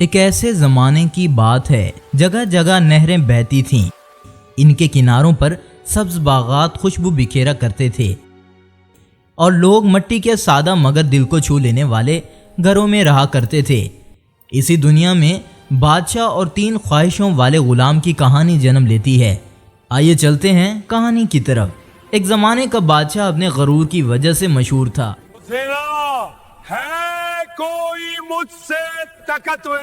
ایک ایسے زمانے کی بات ہے، جگہ جگہ نہریں بہتی تھیں، ان کے کناروں پر سبز باغات خوشبو بکھیرا کرتے تھے اور لوگ مٹی کے سادہ مگر دل کو چھو لینے والے گھروں میں رہا کرتے تھے۔ اسی دنیا میں بادشاہ اور 3 خواہشوں والے غلام کی کہانی جنم لیتی ہے۔ آئیے چلتے ہیں کہانی کی طرف۔ ایک زمانے کا بادشاہ اپنے غرور کی وجہ سے مشہور تھا۔ ہے کوئی مجھ سے طاقتور؟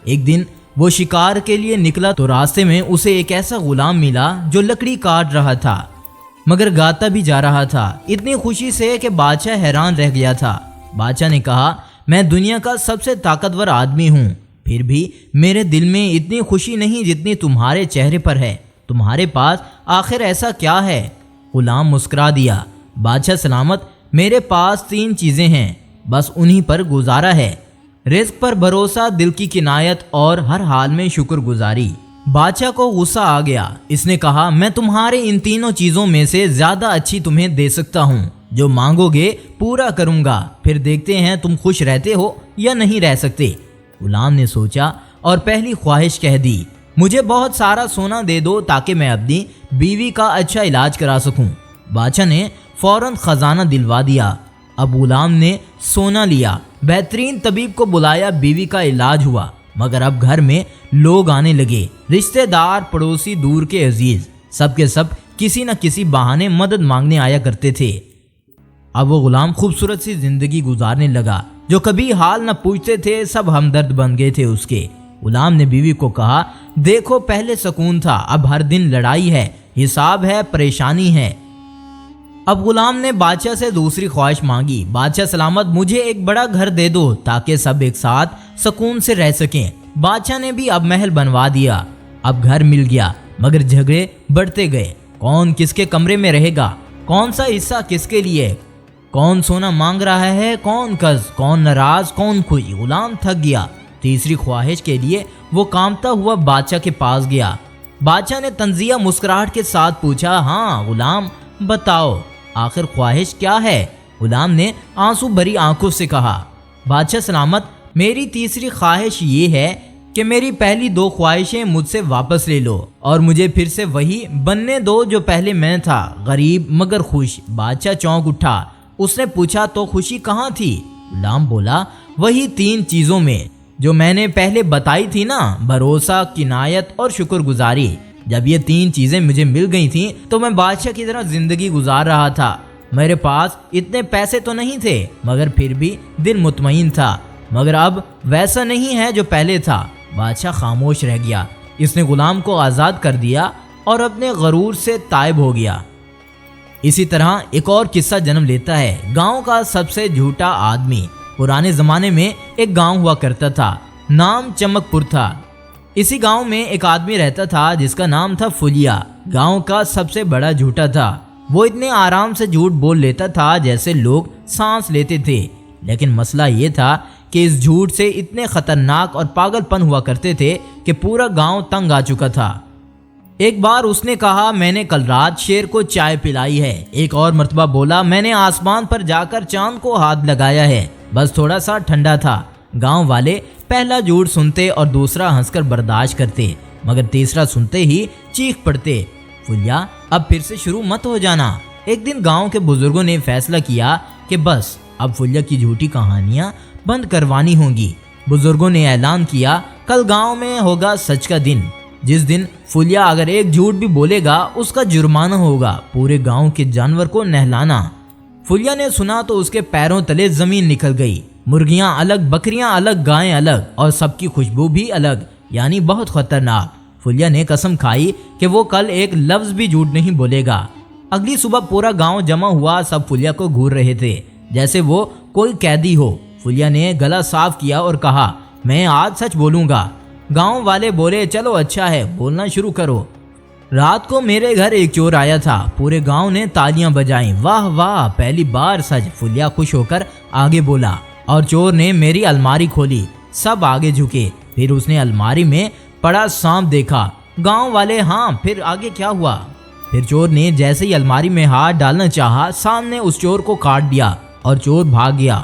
ایک دن وہ شکار کے لیے نکلا تو راستے میں اسے ایک ایسا غلام ملا جو لکڑی کاٹ رہا تھا مگر گاتا بھی جا رہا تھا، اتنی خوشی سے کہ بادشاہ حیران رہ گیا تھا۔ بادشاہ نے کہا، میں دنیا کا سب سے طاقتور آدمی ہوں، پھر بھی میرے دل میں اتنی خوشی نہیں جتنی تمہارے چہرے پر ہے۔ تمہارے پاس آخر ایسا کیا ہے؟ غلام مسکرا دیا، بادشاہ سلامت، میرے پاس 3 چیزیں ہیں، بس انہی پر گزارا ہے، رزق پر بھروسہ، دل کی کنایت اور ہر حال میں شکر گزاری۔ بادشاہ کو غصہ آ گیا، اس نے کہا، میں تمہارے ان 3 چیزوں میں سے زیادہ اچھی تمہیں دے سکتا ہوں، جو مانگو گے پورا کروں گا، پھر دیکھتے ہیں تم خوش رہتے ہو یا نہیں رہ سکتے۔ غلام نے سوچا اور پہلی خواہش کہہ دی، مجھے بہت سارا سونا دے دو تاکہ میں اپنی بیوی کا اچھا علاج کرا سکوں۔ بادشاہ نے فوراً خزانہ دلوا دیا۔ اب غلام نے سونا لیا، بہترین طبیب کو بلایا، بیوی کا علاج ہوا، مگر اب گھر میں لوگ آنے لگے، رشتہ دار، پڑوسی، دور کے عزیز، سب کے سب کسی نہ کسی بہانے مدد مانگنے آیا کرتے تھے۔ اب وہ غلام خوبصورت سی زندگی گزارنے لگا، جو کبھی حال نہ پوچھتے تھے، سب ہمدرد بن گئے تھے اس کے۔ غلام نے بیوی کو کہا، دیکھو پہلے سکون تھا، اب ہر دن لڑائی ہے، حساب ہے، پریشانی ہے۔ اب غلام نے بادشاہ سے دوسری خواہش مانگی، بادشاہ سلامت، مجھے ایک بڑا گھر دے دو تاکہ سب ایک ساتھ سکون سے رہ سکیں۔ بادشاہ نے بھی اب محل بنوا دیا۔ اب گھر مل گیا مگر جھگڑے بڑھتے گئے، کون کس کے کمرے میں رہے گا، کون سا حصہ کس کے لیے، کون سونا مانگ رہا ہے، کون قرض، کون ناراض، کون خوش۔ غلام تھک گیا، تیسری خواہش کے لیے وہ کانپتا ہوا بادشاہ کے پاس گیا۔ بادشاہ نے طنزیہ مسکراہٹ کے ساتھ پوچھا، ہاں غلام بتاؤ آخر خواہش کیا ہے؟ غلام نے آنسو بھری آنکھوں سے کہا، بادشاہ سلامت، میری تیسری خواہش یہ ہے کہ میری پہلی 2 خواہشیں مجھ سے واپس لے لو اور مجھے پھر سے وہی بننے دو جو پہلے میں تھا، غریب مگر خوش۔ بادشاہ چونک اٹھا، اس نے پوچھا، تو خوشی کہاں تھی؟ غلام بولا، وہی 3 چیزوں میں جو میں نے پہلے بتائی تھی نا، بھروسہ، کنایت اور شکر گزاری۔ جب یہ 3 چیزیں مجھے مل گئی تھیں تو میں بادشاہ کی طرح زندگی گزار رہا تھا۔ میرے پاس اتنے پیسے تو نہیں تھے مگر پھر بھی دل مطمئن تھا، مگر اب ویسا نہیں ہے جو پہلے تھا۔ بادشاہ خاموش رہ گیا، اس نے غلام کو آزاد کر دیا اور اپنے غرور سے تائب ہو گیا۔ اسی طرح ایک اور قصہ جنم لیتا ہے، گاؤں کا سب سے جھوٹا آدمی۔ پرانے زمانے میں ایک گاؤں ہوا کرتا تھا، نام چمک پور تھا۔ اسی گاؤں میں ایک آدمی رہتا تھا جس کا نام تھا فلیا۔ گاؤں کا سب سے بڑا جھوٹا تھا، وہ اتنے آرام سے جھوٹ بول لیتا تھا جیسے لوگ سانس لیتے تھے، لیکن مسئلہ یہ تھا کہ اس جھوٹ سے اتنے خطرناک اور پاگل پن ہوا کرتے تھے کہ پورا گاؤں تنگ آ چکا تھا۔ ایک بار اس نے کہا، میں نے کل رات شیر کو چائے پلائی ہے۔ ایک اور مرتبہ بولا، میں نے آسمان پر جا کر چاند کو ہاتھ لگایا ہے، بس تھوڑا سا ٹھنڈا تھا۔ گاؤں والے پہلا جھوٹ سنتے اور دوسرا ہنس کر برداشت کرتے، مگر تیسرا سنتے ہی چیخ پڑتے، فلیا اب پھر سے شروع مت ہو جانا۔ ایک دن گاؤں کے بزرگوں نے فیصلہ کیا کہ بس اب فلیا کی جھوٹی کہانیاں بند کروانی ہوں گی۔ بزرگوں نے اعلان کیا، کل گاؤں میں ہوگا سچ کا دن، جس دن فلیا اگر ایک جھوٹ بھی بولے گا اس کا جرمانہ ہوگا، پورے گاؤں کے جانور کو نہلانا۔ فلیا نے سنا تو اس کے پیروں تلے زمین نکل گئی، مرغیاں الگ، بکریاں الگ، گائیں الگ اور سب کی خوشبو بھی الگ، یعنی بہت خطرناک۔ فلیا نے قسم کھائی کہ وہ کل ایک لفظ بھی جھوٹ نہیں بولے گا۔ اگلی صبح پورا گاؤں جمع ہوا، سب فلیا کو گھور رہے تھے جیسے وہ کوئی قیدی ہو۔ فلیا نے گلا صاف کیا اور کہا، میں آج سچ بولوں گا۔ گاؤں والے بولے، چلو اچھا ہے، بولنا شروع کرو۔ رات کو میرے گھر ایک چور آیا تھا، پورے گاؤں نے تالیاں بجائیں، واہ واہ، پہلی بار سچ۔ فلیا خوش ہو کر آگے بولا، اور چور نے میری الماری کھولی، سب آگے جھکے، پھر اس نے الماری میں پڑا سانپ دیکھا۔ گاؤں والے، ہاں پھر آگے کیا ہوا؟ پھر چور نے جیسے ہی الماری میں ہاتھ ڈالنا چاہا، سانپ نے اس چور کو کاٹ دیا اور چور بھاگ گیا۔